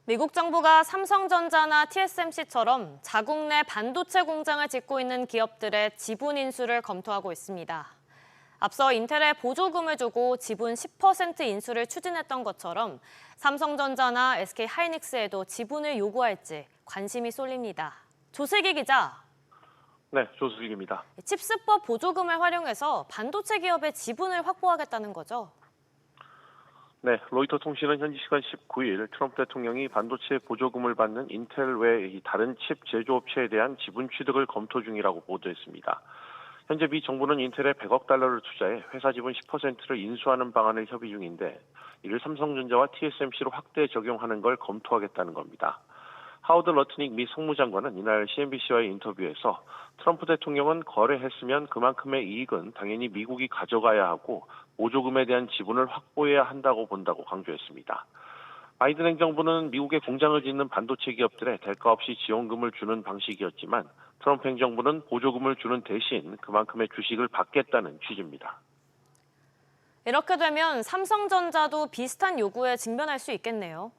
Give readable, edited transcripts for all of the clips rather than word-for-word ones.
미국 정부가 삼성전자나 TSMC처럼 자국 내 반도체 공장을 짓고 있는 기업들의 지분 인수를 검토하고 있습니다. 앞서 인텔에 보조금을 주고 지분 10% 인수를 추진했던 것처럼 삼성전자나 SK하이닉스에도 지분을 요구할지 관심이 쏠립니다. 조슬기 기자. 네, 조수익입니다. 칩스법 보조금을 활용해서 반도체 기업의 지분을 확보하겠다는 거죠. 네, 로이터 통신은 현지 시간 19일 트럼프 대통령이 반도체 보조금을 받는 인텔 외 다른 칩 제조업체에 대한 지분 취득을 검토 중이라고 보도했습니다. 현재 미 정부는 인텔에 100억 달러를 투자해 회사 지분 10%를 인수하는 방안을 협의 중인데 이를 삼성전자와 TSMC로 확대 적용하는 걸 검토하겠다는 겁니다. 하워드 러트닉 미 상무장관은 이날 CNBC와의 인터뷰에서 트럼프 대통령은 거래했으면 그만큼의 이익은 당연히 미국이 가져가야 하고 보조금에 대한 지분을 확보해야 한다고 본다고 강조했습니다. 바이든 행정부는 미국에 공장을 짓는 반도체 기업들에 대가 없이 지원금을 주는 방식이었지만 트럼프 행정부는 보조금을 주는 대신 그만큼의 주식을 받겠다는 취지입니다. 이렇게 되면 삼성전자도 비슷한 요구에 직면할 수 있겠네요.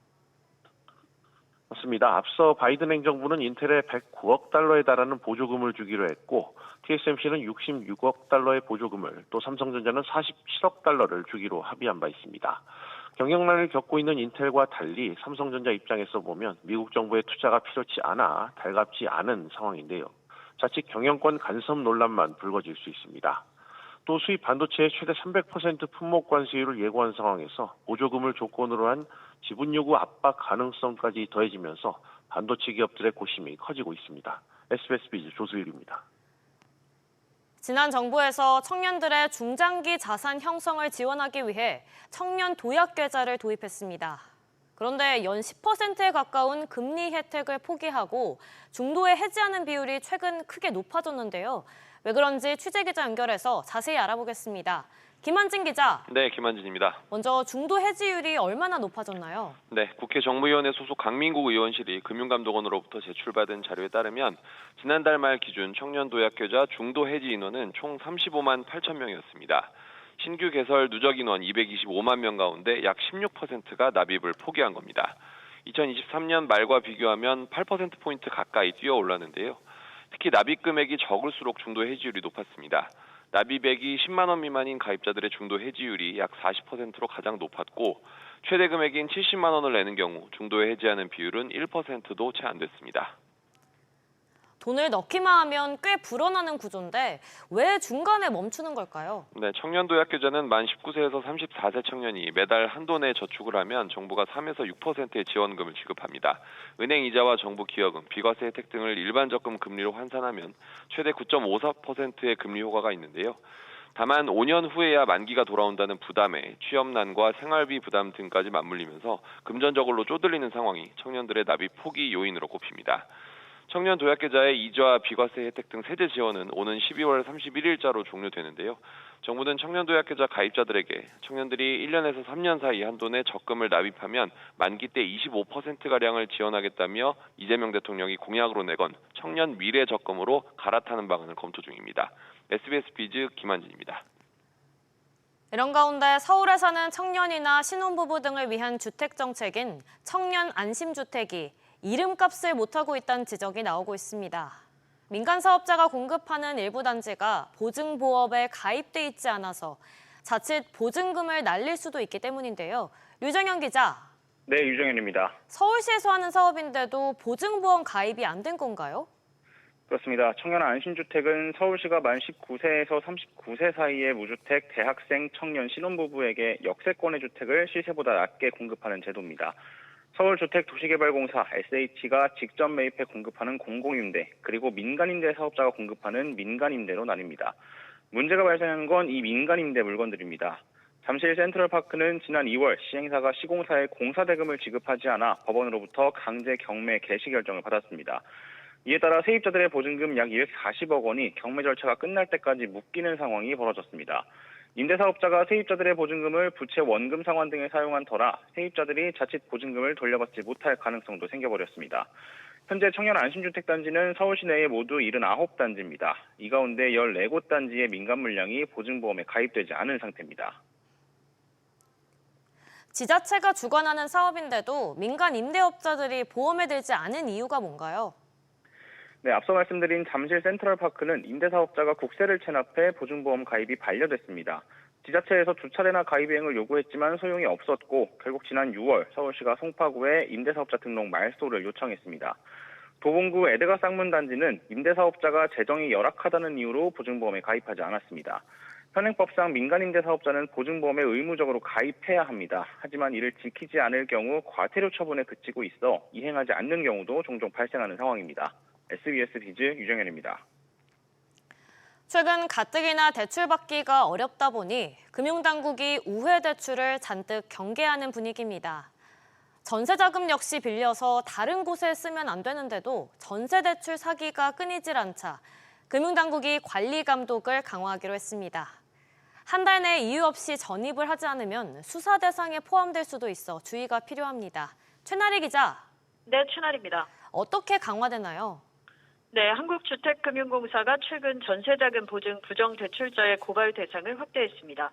맞습니다. 앞서 바이든 행정부는 인텔에 109억 달러에 달하는 보조금을 주기로 했고 TSMC는 66억 달러의 보조금을 또 삼성전자는 47억 달러를 주기로 합의한 바 있습니다. 경영난을 겪고 있는 인텔과 달리 삼성전자 입장에서 보면 미국 정부의 투자가 필요치 않아 달갑지 않은 상황인데요. 자칫 경영권 간섭 논란만 불거질 수 있습니다. 또 수입 반도체의 최대 300% 품목 관세율을 예고한 상황에서 보조금을 조건으로 한 지분 요구 압박 가능성까지 더해지면서 반도체 기업들의 고심이 커지고 있습니다. SBS 비즈 조수일입니다. 지난 정부에서 청년들의 중장기 자산 형성을 지원하기 위해 청년 도약 계좌를 도입했습니다. 그런데 연 10%에 가까운 금리 혜택을 포기하고 중도에 해지하는 비율이 최근 크게 높아졌는데요. 왜 그런지 취재기자 연결해서 자세히 알아보겠습니다. 김한진 기자. 네, 김한진입니다. 먼저 중도 해지율이 얼마나 높아졌나요? 네, 국회 정무위원회 소속 강민국 의원실이 금융감독원으로부터 제출받은 자료에 따르면 지난달 말 기준 청년 도약계좌 중도 해지 인원은 총 35만 8천 명이었습니다. 신규 개설 누적 인원 225만 명 가운데 약 16%가 납입을 포기한 겁니다. 2023년 말과 비교하면 8%포인트 가까이 뛰어올랐는데요. 특히 납입 금액이 적을수록 중도 해지율이 높았습니다. 납입액이 10만 원 미만인 가입자들의 중도 해지율이 약 40%로 가장 높았고 최대 금액인 70만 원을 내는 경우 중도에 해지하는 비율은 1%도 채 안 됐습니다. 돈을 넣기만 하면 꽤 불어나는 구조인데 왜 중간에 멈추는 걸까요? 네, 청년 도약 계좌는 만 19세에서 34세 청년이 매달 한도 내 저축을 하면 정부가 3에서 6%의 지원금을 지급합니다. 은행 이자와 정부 기여금, 비과세 혜택 등을 일반 적금 금리로 환산하면 최대 9.54%의 금리 효과가 있는데요. 다만 5년 후에야 만기가 돌아온다는 부담에 취업난과 생활비 부담 등까지 맞물리면서 금전저걸로 쪼들리는 상황이 청년들의 납입 포기 요인으로 꼽힙니다. 청년 도약계좌의 이자와 비과세 혜택 등 세제 지원은 오는 12월 31일자로 종료되는데요. 정부는 청년 도약계좌 가입자들에게 청년들이 1년에서 3년 사이 한도 내 적금을 납입하면 만기 때 25%가량을 지원하겠다며 이재명 대통령이 공약으로 내건 청년 미래 적금으로 갈아타는 방안을 검토 중입니다. SBS 비즈 김한진입니다. 이런 가운데 서울에 사는 청년이나 신혼부부 등을 위한 주택 정책인 청년 안심주택이 이름값을 못하고 있다는 지적이 나오고 있습니다. 민간 사업자가 공급하는 일부 단지가 보증보험에 가입돼 있지 않아서 자칫 보증금을 날릴 수도 있기 때문인데요. 류정현 기자. 네, 유정현입니다. 서울시에서 하는 사업인데도 보증보험 가입이 안 된 건가요? 그렇습니다. 청년 안심주택은 서울시가 만 19세에서 39세 사이의 무주택, 대학생, 청년, 신혼부부에게 역세권의 주택을 시세보다 낮게 공급하는 제도입니다. 서울주택도시개발공사 SH가 직접 매입해 공급하는 공공임대, 그리고 민간임대 사업자가 공급하는 민간임대로 나뉩니다. 문제가 발생한 건 이 민간임대 물건들입니다. 잠실 센트럴파크는 지난 2월 시행사가 시공사에 공사대금을 지급하지 않아 법원으로부터 강제 경매 개시 결정을 받았습니다. 이에 따라 세입자들의 보증금 약 240억 원이 경매 절차가 끝날 때까지 묶이는 상황이 벌어졌습니다. 임대사업자가 세입자들의 보증금을 부채 원금 상환 등에 사용한 터라 세입자들이 자칫 보증금을 돌려받지 못할 가능성도 생겨버렸습니다. 현재 청년 안심주택 단지는 서울시 내에 모두 79단지입니다. 이 가운데 14곳 단지의 민간 물량이 보증보험에 가입되지 않은 상태입니다. 지자체가 주관하는 사업인데도 민간 임대업자들이 보험에 들지 않은 이유가 뭔가요? 네, 앞서 말씀드린 잠실 센트럴파크는 임대사업자가 국세를 체납해 보증보험 가입이 반려됐습니다. 지자체에서 두 차례나 가입이행을 요구했지만 소용이 없었고 결국 지난 6월 서울시가 송파구에 임대사업자 등록 말소를 요청했습니다. 도봉구 에드가 쌍문단지는 임대사업자가 재정이 열악하다는 이유로 보증보험에 가입하지 않았습니다. 현행법상 민간임대사업자는 보증보험에 의무적으로 가입해야 합니다. 하지만 이를 지키지 않을 경우 과태료 처분에 그치고 있어 이행하지 않는 경우도 종종 발생하는 상황입니다. SBS 비즈 유정현입니다. 최근 가뜩이나 대출받기가 어렵다 보니 금융당국이 우회 대출을 잔뜩 경계하는 분위기입니다. 전세자금 역시 빌려서 다른 곳에 쓰면 안 되는데도 전세대출 사기가 끊이질 않자 금융당국이 관리 감독을 강화하기로 했습니다. 한 달 내 이유 없이 전입을 하지 않으면 수사 대상에 포함될 수도 있어 주의가 필요합니다. 최나리 기자. 네, 최나리입니다. 어떻게 강화되나요? 네, 한국주택금융공사가 최근 전세자금 보증 부정대출자의 고발 대상을 확대했습니다.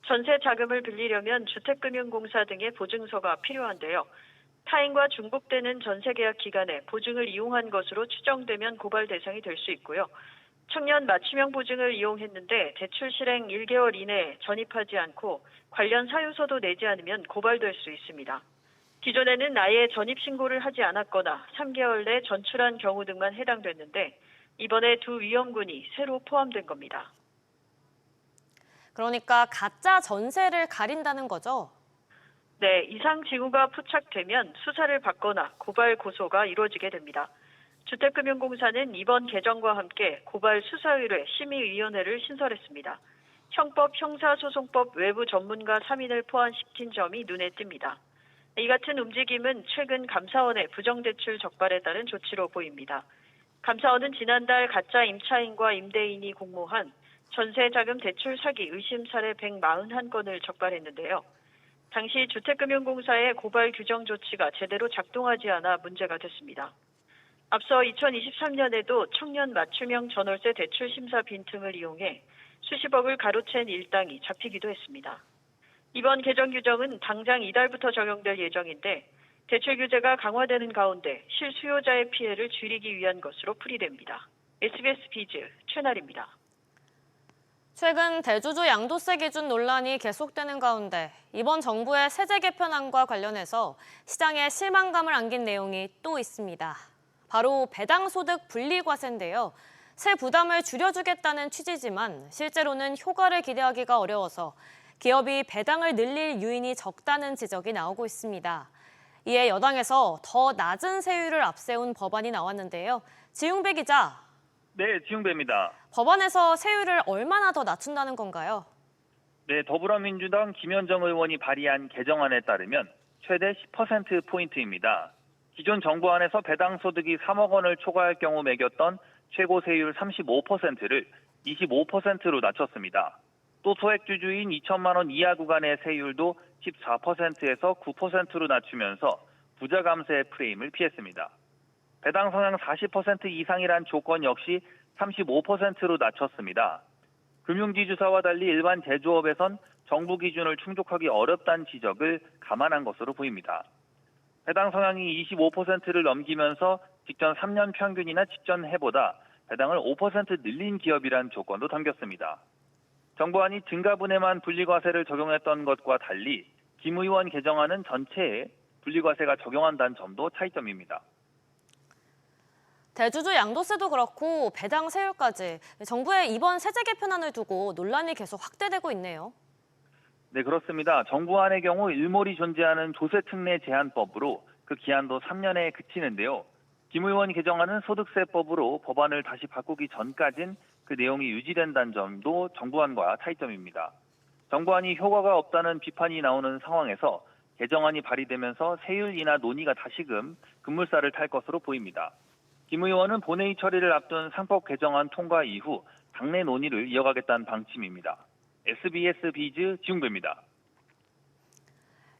전세자금을 빌리려면 주택금융공사 등의 보증서가 필요한데요. 타인과 중복되는 전세계약 기간에 보증을 이용한 것으로 추정되면 고발 대상이 될 수 있고요. 청년 맞춤형 보증을 이용했는데 대출 실행 1개월 이내에 전입하지 않고 관련 사유서도 내지 않으면 고발될 수 있습니다. 기존에는 아예 전입 신고를 하지 않았거나 3개월 내 전출한 경우 등만 해당됐는데 이번에 두 위험군이 새로 포함된 겁니다. 그러니까 가짜 전세를 가린다는 거죠? 네, 이상 징후가 포착되면 수사를 받거나 고발 고소가 이루어지게 됩니다. 주택금융공사는 이번 개정과 함께 고발 수사의뢰 심의위원회를 신설했습니다. 형법, 형사소송법 외부 전문가 3인을 포함시킨 점이 눈에 띕니다. 이 같은 움직임은 최근 감사원의 부정대출 적발에 따른 조치로 보입니다. 감사원은 지난달 가짜 임차인과 임대인이 공모한 전세자금 대출 사기 의심 사례 141건을 적발했는데요. 당시 주택금융공사의 고발 규정 조치가 제대로 작동하지 않아 문제가 됐습니다. 앞서 2023년에도 청년 맞춤형 전월세 대출 심사 빈틈을 이용해 수십억을 가로챈 일당이 잡히기도 했습니다. 이번 개정 규정은 당장 이달부터 적용될 예정인데 대출 규제가 강화되는 가운데 실수요자의 피해를 줄이기 위한 것으로 풀이됩니다. SBS 비즈 최나리입니다. 최근 대주주 양도세 기준 논란이 계속되는 가운데 이번 정부의 세제 개편안과 관련해서 시장에 실망감을 안긴 내용이 또 있습니다. 바로 배당소득 분리과세인데요. 세 부담을 줄여주겠다는 취지지만 실제로는 효과를 기대하기가 어려워서 기업이 배당을 늘릴 요인이 적다는 지적이 나오고 있습니다. 이에 여당에서 더 낮은 세율을 앞세운 법안이 나왔는데요. 지웅배 기자. 네, 지웅배입니다. 법안에서 세율을 얼마나 더 낮춘다는 건가요? 네, 더불어민주당 김현정 의원이 발의한 개정안에 따르면 최대 10%포인트입니다. 기존 정부안에서 배당 소득이 3억 원을 초과할 경우 매겼던 최고 세율 35%를 25%로 낮췄습니다. 또 소액주주인 2천만 원 이하 구간의 세율도 14%에서 9%로 낮추면서 부자 감세 프레임을 피했습니다. 배당 성향 40% 이상이란 조건 역시 35%로 낮췄습니다. 금융지주사와 달리 일반 제조업에선 정부 기준을 충족하기 어렵다는 지적을 감안한 것으로 보입니다. 배당 성향이 25%를 넘기면서 직전 3년 평균이나 직전 해보다 배당을 5% 늘린 기업이란 조건도 담겼습니다. 정부안이 증가분에만 분리과세를 적용했던 것과 달리 김 의원 개정안은 전체에 분리과세가 적용한다는 점도 차이점입니다. 대주주 양도세도 그렇고 배당 세율까지 정부의 이번 세제 개편안을 두고 논란이 계속 확대되고 있네요. 네, 그렇습니다. 정부안의 경우 일몰이 존재하는 조세특례 제한법으로 그 기한도 3년에 그치는데요. 김 의원 개정안은 소득세법으로 법안을 다시 바꾸기 전까진 그 내용이 유지된다는 점도 정부안과 차이점입니다. 정부안이 효과가 없다는 비판이 나오는 상황에서 개정안이 발의되면서 세율 인하 논의가 다시금 급물살을 탈 것으로 보입니다. 김 의원은 본회의 처리를 앞둔 상법 개정안 통과 이후 당내 논의를 이어가겠다는 방침입니다. SBS 비즈 지웅배입니다.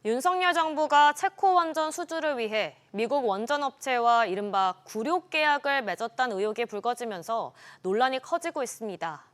윤석열 정부가 체코 원전 수주를 위해 미국 원전업체와 이른바 굴욕 계약을 맺었다는 의혹이 불거지면서 논란이 커지고 있습니다.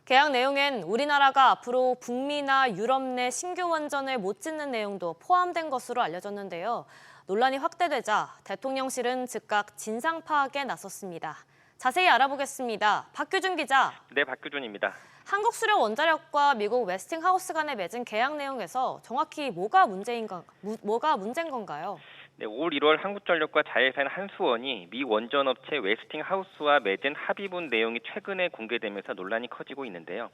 계약 내용엔 우리나라가 앞으로 북미나 유럽 내 신규 원전을 못 짓는 내용도 포함된 것으로 알려졌는데요. 논란이 확대되자 대통령실은 즉각 진상 파악에 나섰습니다. 자세히 알아보겠습니다. 박규준 기자. 네, 박규준입니다. 한국수력원자력과 미국 웨스팅하우스 간에 맺은 계약 내용에서 정확히 뭐가 문제인 건가요? 네, 올 1월 한국전력과 자회사인 한수원이 미 원전업체 웨스팅하우스와 맺은 합의문 내용이 최근에 공개되면서 논란이 커지고 있는데요.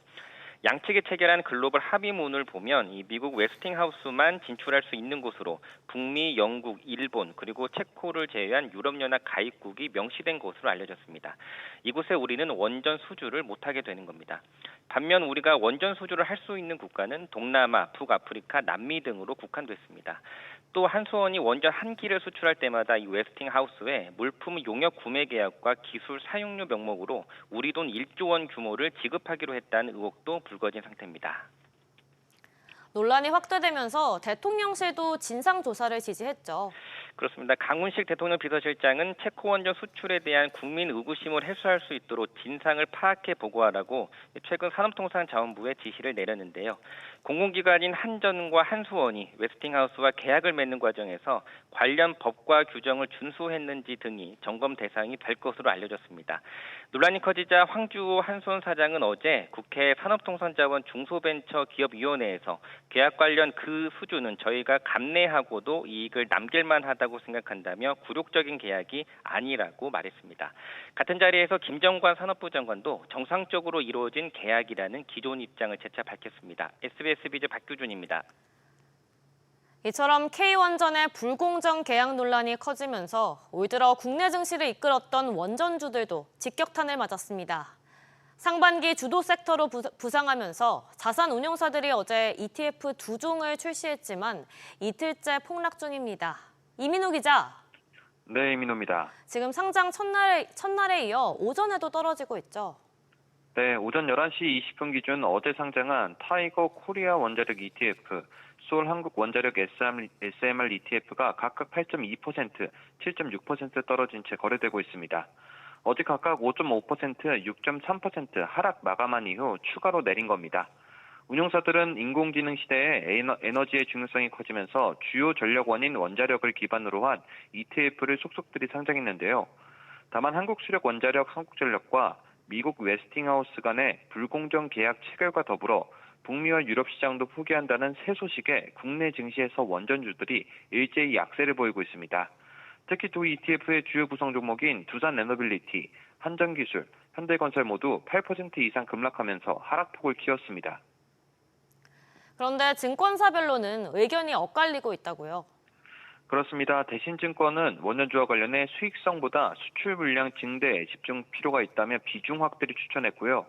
양측이 체결한 글로벌 합의문을 보면 이 미국 웨스팅하우스만 진출할 수 있는 곳으로 북미, 영국, 일본 그리고 체코를 제외한 유럽연합 가입국이 명시된 것으로 알려졌습니다. 이곳에 우리는 원전 수주를 못하게 되는 겁니다. 반면 우리가 원전 수주를 할 수 있는 국가는 동남아, 북아프리카, 남미 등으로 국한됐습니다. 또 한수원이 원전 한 기를 수출할 때마다 이 웨스팅하우스에 물품 용역 구매 계약과 기술 사용료 명목으로 우리 돈 1조 원 규모를 지급하기로 했다는 의혹도 불거진 상태입니다. 논란이 확대되면서 대통령실도 진상조사를 지시했죠. 그렇습니다. 강훈식 대통령 비서실장은 체코 원전 수출에 대한 국민 의구심을 해소할 수 있도록 진상을 파악해 보고하라고 최근 산업통상자원부에 지시를 내렸는데요. 공공기관인 한전과 한수원이 웨스팅하우스와 계약을 맺는 과정에서 관련 법과 규정을 준수했는지 등이 점검 대상이 될 것으로 알려졌습니다. 논란이 커지자 황주호 한수원 사장은 어제 국회 산업통상자원 중소벤처기업위원회에서 계약 관련 그 수준은 저희가 감내하고도 이익을 남길 만하다고 생각한다며 굴욕적인 계약이 아니라고 말했습니다. 같은 자리에서 김정관 산업부 장관도 정상적으로 이루어진 계약이라는 기존 입장을 재차 밝혔습니다. SBS 비즈 박규준입니다. 이처럼 K원전의 불공정 계약 논란이 커지면서 올 들어 국내 증시를 이끌었던 원전주들도 직격탄을 맞았습니다. 상반기 주도 섹터로 부상하면서 자산 운용사들이 어제 ETF 2종을 출시했지만 이틀째 폭락 중입니다. 이민우 기자. 네, 이민우입니다. 지금 상장 첫날에 이어 오전에도 떨어지고 있죠. 네, 오전 11시 20분 기준 어제 상장한 타이거 코리아 원자력 ETF, 소울 한국 원자력 SMR ETF가 각각 8.2%, 7.6% 떨어진 채 거래되고 있습니다. 어제 각각 5.5%, 6.3% 하락 마감한 이후 추가로 내린 겁니다. 운용사들은 인공지능 시대에 에너지의 중요성이 커지면서 주요 전력원인 원자력을 기반으로 한 ETF를 속속들이 상장했는데요. 다만 한국수력원자력 한국전력과 미국 웨스팅하우스 간의 불공정 계약 체결과 더불어 북미와 유럽 시장도 포기한다는 새 소식에 국내 증시에서 원전주들이 일제히 약세를 보이고 있습니다. 특히 두 ETF의 주요 구성 종목인 두산에너빌리티, 한전기술, 현대건설 모두 8% 이상 급락하면서 하락폭을 키웠습니다. 그런데 증권사별로는 의견이 엇갈리고 있다고요. 그렇습니다. 대신증권은 원전주와 관련해 수익성보다 수출 물량 증대에 집중 필요가 있다며 비중 확대를 추천했고요.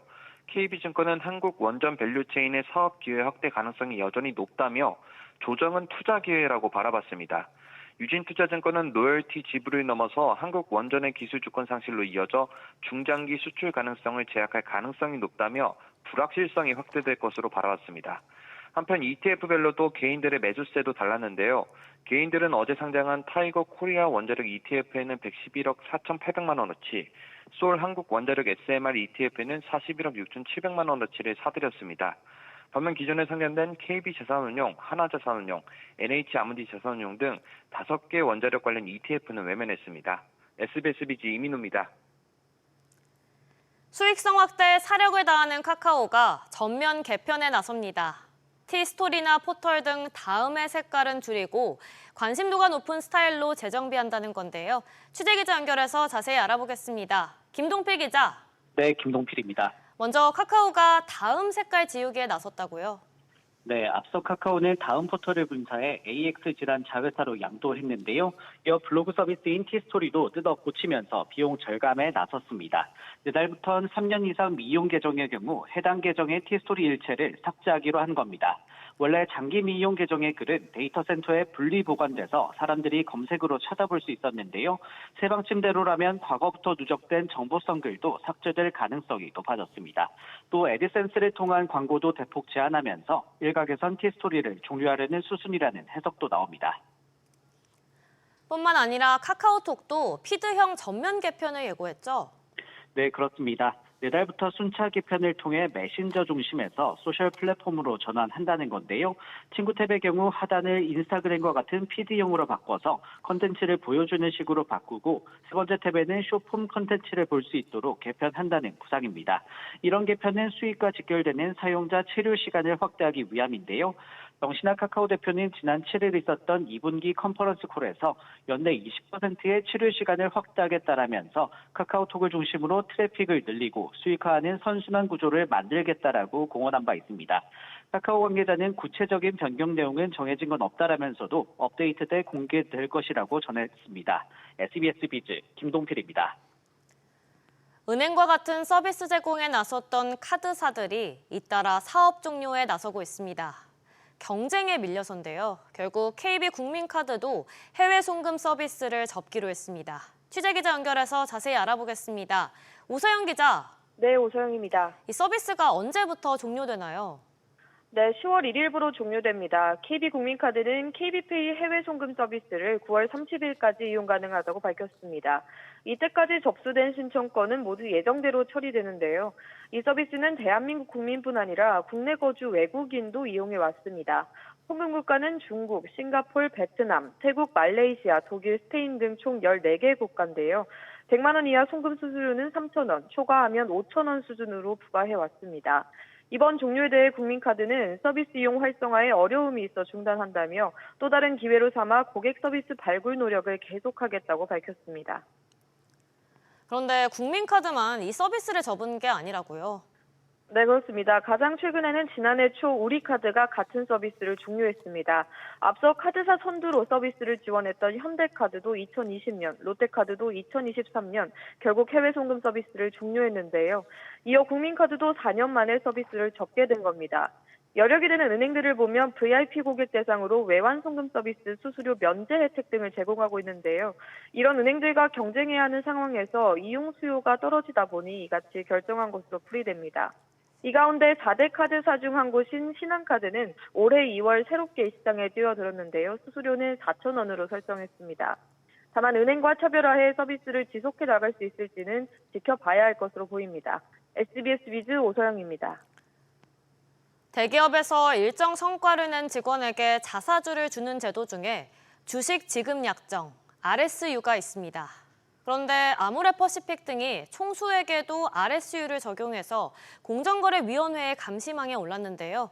KB증권은 한국 원전 밸류체인의 사업 기회 확대 가능성이 여전히 높다며 조정은 투자 기회라고 바라봤습니다. 유진투자증권은 로열티 지불을 넘어서 한국 원전의 기술 주권 상실로 이어져 중장기 수출 가능성을 제약할 가능성이 높다며 불확실성이 확대될 것으로 바라봤습니다. 한편 ETF별로도 개인들의 매수세도 달랐는데요. 개인들은 어제 상장한 타이거 코리아 원자력 ETF에는 111억 4,800만 원어치, 소울 한국 원자력 SMR ETF에는 41억 6,700만 원어치를 사들였습니다. 반면 기존에 상장된 KB자산운용, 하나자산운용, NH아무디자산운용 등 5개 원자력 관련 ETF는 외면했습니다. SBS 비즈 이민우입니다. 수익성 확대에 사력을 다하는 카카오가 전면 개편에 나섭니다. 티스토리나 포털 등 다음의 색깔은 줄이고 관심도가 높은 스타일로 재정비한다는 건데요. 취재기자 연결해서 자세히 알아보겠습니다. 김동필 기자. 네, 김동필입니다. 먼저 카카오가 다음 색깔 지우기에 나섰다고요? 네, 앞서 카카오는 다음 포털을 분사해 AX 질환 자회사로 양도했는데요. 이어 블로그 서비스인 티스토리도 뜯어 고치면서 비용 절감에 나섰습니다. 이달부터는 3년 이상 미용 계정의 경우 해당 계정의 티스토리 일체를 삭제하기로 한 겁니다. 원래 장기 미용 계정의 글은 데이터 센터에 분리 보관돼서 사람들이 검색으로 찾아볼 수 있었는데요. 새 방침대로라면 과거부터 누적된 정보성 글도 삭제될 가능성이 높아졌습니다. 또 애드센스를 통한 광고도 대폭 제한하면서 일각에선 티스토리를 종료하려는 수순이라는 해석도 나옵니다. 뿐만 아니라 카카오톡도 피드형 전면 개편을 예고했죠? 네, 그렇습니다. 내달부터 순차 개편을 통해 메신저 중심에서 소셜 플랫폼으로 전환한다는 건데요. 친구 탭의 경우 하단을 인스타그램과 같은 PD용으로 바꿔서 컨텐츠를 보여주는 식으로 바꾸고 세 번째 탭에는 쇼폼 컨텐츠를 볼 수 있도록 개편한다는 구상입니다. 이런 개편은 수익과 직결되는 사용자 체류 시간을 확대하기 위함인데요. 정신학 카카오 대표는 지난 7일 있었던 2분기 컨퍼런스 콜에서 연내 20%의 체류 시간을 확대하겠다라면서 카카오톡을 중심으로 트래픽을 늘리고 수익화하는 선순환 구조를 만들겠다라고 공언한 바 있습니다. 카카오 관계자는 구체적인 변경 내용은 정해진 건 없다라면서도 업데이트 때 공개될 것이라고 전했습니다. SBS 비즈 김동필입니다. 은행과 같은 서비스 제공에 나섰던 카드사들이 잇따라 사업 종료에 나서고 있습니다. 경쟁에 밀려서인데요. 결국 KB국민카드도 해외 송금 서비스를 접기로 했습니다. 취재기자 연결해서 자세히 알아보겠습니다. 오서영 기자. 네, 오서영입니다. 이 서비스가 언제부터 종료되나요? 네, 10월 1일부로 종료됩니다. KB국민카드는 KB페이 해외 송금 서비스를 9월 30일까지 이용 가능하다고 밝혔습니다. 이때까지 접수된 신청건은 모두 예정대로 처리되는데요. 이 서비스는 대한민국 국민뿐 아니라 국내 거주 외국인도 이용해 왔습니다. 송금 국가는 중국, 싱가포르, 베트남, 태국, 말레이시아, 독일, 스페인 등 총 14개 국가인데요. 100만 원 이하 송금 수수료는 3,000원, 초과하면 5,000원 수준으로 부과해 왔습니다. 이번 종료에 대해 국민카드는 서비스 이용 활성화에 어려움이 있어 중단한다며 또 다른 기회로 삼아 고객 서비스 발굴 노력을 계속하겠다고 밝혔습니다. 그런데 국민카드만 이 서비스를 접은 게 아니라고요? 네, 그렇습니다. 가장 최근에는 지난해 초 우리카드가 같은 서비스를 종료했습니다. 앞서 카드사 선두로 서비스를 지원했던 현대카드도 2020년, 롯데카드도 2023년 결국 해외 송금 서비스를 종료했는데요. 이어 국민카드도 4년 만에 서비스를 접게 된 겁니다. 여력이 되는 은행들을 보면 VIP 고객 대상으로 외환 송금 서비스 수수료 면제 혜택 등을 제공하고 있는데요. 이런 은행들과 경쟁해야 하는 상황에서 이용 수요가 떨어지다 보니 이같이 결정한 것으로 풀이됩니다. 이 가운데 4대 카드사 중 한 곳인 신한카드는 올해 2월 새롭게 시장에 뛰어들었는데요. 수수료는 4,000원으로 설정했습니다. 다만 은행과 차별화해 서비스를 지속해 나갈 수 있을지는 지켜봐야 할 것으로 보입니다. SBS 비즈 오서영입니다. 대기업에서 일정 성과를 낸 직원에게 자사주를 주는 제도 중에 주식 지급 약정, RSU가 있습니다. 그런데 아모레퍼시픽 등이 총수에게도 RSU를 적용해서 공정거래위원회의 감시망에 올랐는데요.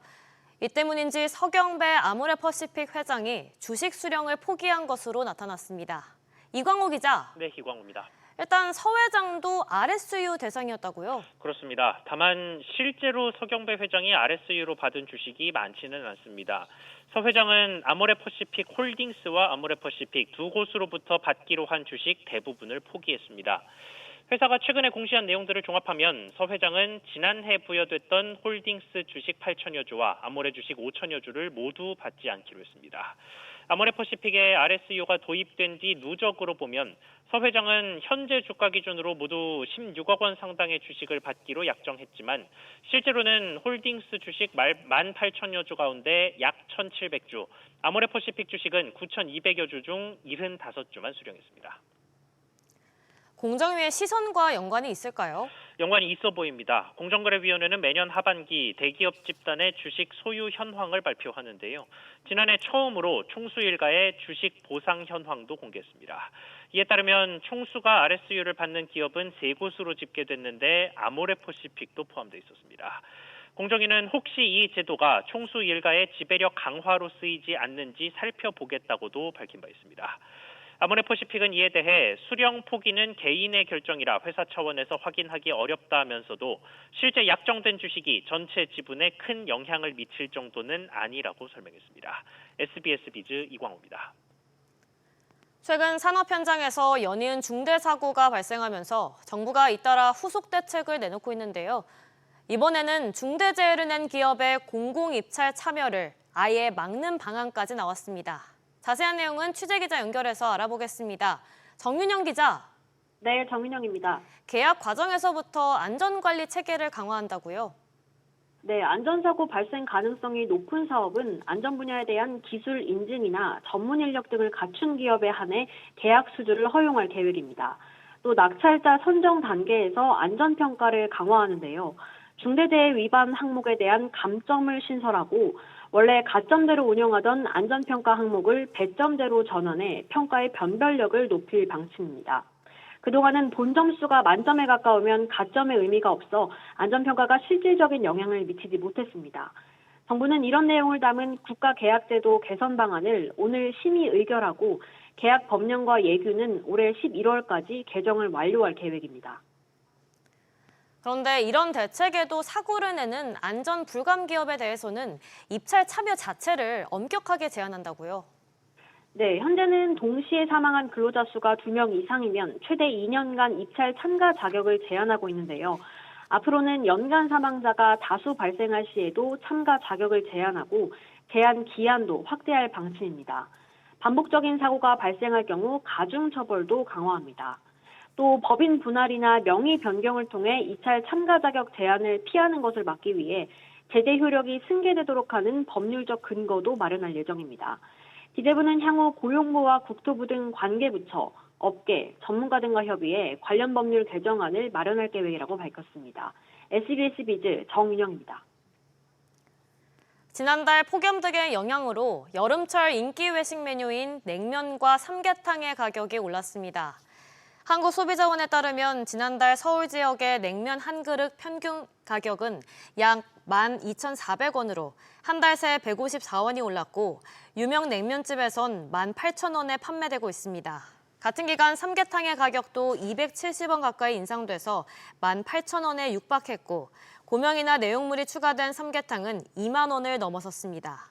이 때문인지 서경배 아모레퍼시픽 회장이 주식 수령을 포기한 것으로 나타났습니다. 이광호 기자. 네, 이광호입니다. 일단 서 회장도 RSU 대상이었다고요? 그렇습니다. 다만 실제로 서경배 회장이 RSU로 받은 주식이 많지는 않습니다. 서 회장은 아모레퍼시픽 홀딩스와 아모레퍼시픽 두 곳으로부터 받기로 한 주식 대부분을 포기했습니다. 회사가 최근에 공시한 내용들을 종합하면 서 회장은 지난해 부여됐던 홀딩스 주식 8천여 주와 아모레 주식 5천여 주를 모두 받지 않기로 했습니다. 아모레퍼시픽의 RSU가 도입된 뒤 누적으로 보면 서 회장은 현재 주가 기준으로 모두 16억 원 상당의 주식을 받기로 약정했지만 실제로는 홀딩스 주식 18,000여 주 가운데 약 1,700주, 아모레퍼시픽 주식은 9,200여 주 중 75주만 수령했습니다. 공정위의 시선과 연관이 있을까요? 연관이 있어 보입니다. 공정거래위원회는 매년 하반기 대기업 집단의 주식 소유 현황을 발표하는데요. 지난해 처음으로 총수 일가의 주식 보상 현황도 공개했습니다. 이에 따르면 총수가 RSU를 받는 기업은 3곳으로 집계됐는데 아모레퍼시픽도 포함되어 있었습니다. 공정위는 혹시 이 제도가 총수 일가의 지배력 강화로 쓰이지 않는지 살펴보겠다고도 밝힌 바 있습니다. 아모레퍼시픽은 이에 대해 수령 포기는 개인의 결정이라 회사 차원에서 확인하기 어렵다면서도 실제 약정된 주식이 전체 지분에 큰 영향을 미칠 정도는 아니라고 설명했습니다. SBS 비즈 이광호입니다. 최근 산업 현장에서 연이은 중대 사고가 발생하면서 정부가 잇따라 후속 대책을 내놓고 있는데요. 이번에는 중대재해를 낸 기업의 공공입찰 참여를 아예 막는 방안까지 나왔습니다. 자세한 내용은 취재기자 연결해서 알아보겠습니다. 정윤영 기자. 네, 정윤영입니다. 계약 과정에서부터 안전관리 체계를 강화한다고요? 네, 안전사고 발생 가능성이 높은 사업은 안전 분야에 대한 기술 인증이나 전문 인력 등을 갖춘 기업에 한해 계약 수주를 허용할 계획입니다. 또 낙찰자 선정 단계에서 안전평가를 강화하는데요. 중대재해 위반 항목에 대한 감점을 신설하고 원래 가점대로 운영하던 안전평가 항목을 배점대로 전환해 평가의 변별력을 높일 방침입니다. 그동안은 본 점수가 만점에 가까우면 가점의 의미가 없어 안전평가가 실질적인 영향을 미치지 못했습니다. 정부는 이런 내용을 담은 국가계약제도 개선 방안을 오늘 심의 의결하고 계약 법령과 예규는 올해 11월까지 개정을 완료할 계획입니다. 그런데 이런 대책에도 사고를 내는 안전 불감 기업에 대해서는 입찰 참여 자체를 엄격하게 제한한다고요. 네, 현재는 동시에 사망한 근로자 수가 2명 이상이면 최대 2년간 입찰 참가 자격을 제한하고 있는데요. 앞으로는 연간 사망자가 다수 발생할 시에도 참가 자격을 제한하고 제한 기한도 확대할 방침입니다. 반복적인 사고가 발생할 경우 가중처벌도 강화합니다. 또 법인 분할이나 명의 변경을 통해 입찰 참가 자격 제한을 피하는 것을 막기 위해 제재 효력이 승계되도록 하는 법률적 근거도 마련할 예정입니다. 기재부는 향후 고용부와 국토부 등 관계부처, 업계, 전문가 등과 협의해 관련 법률 개정안을 마련할 계획이라고 밝혔습니다. SBS 비즈 정윤영입니다. 지난달 폭염 등의 영향으로 여름철 인기 외식 메뉴인 냉면과 삼계탕의 가격이 올랐습니다. 한국소비자원에 따르면 지난달 서울 지역의 냉면 한 그릇 평균 가격은 약 12,400원으로 한 달 새 154원이 올랐고 유명 냉면집에선 18,000원에 판매되고 있습니다. 같은 기간 삼계탕의 가격도 270원 가까이 인상돼서 18,000원에 육박했고 고명이나 내용물이 추가된 삼계탕은 2만 원을 넘어섰습니다.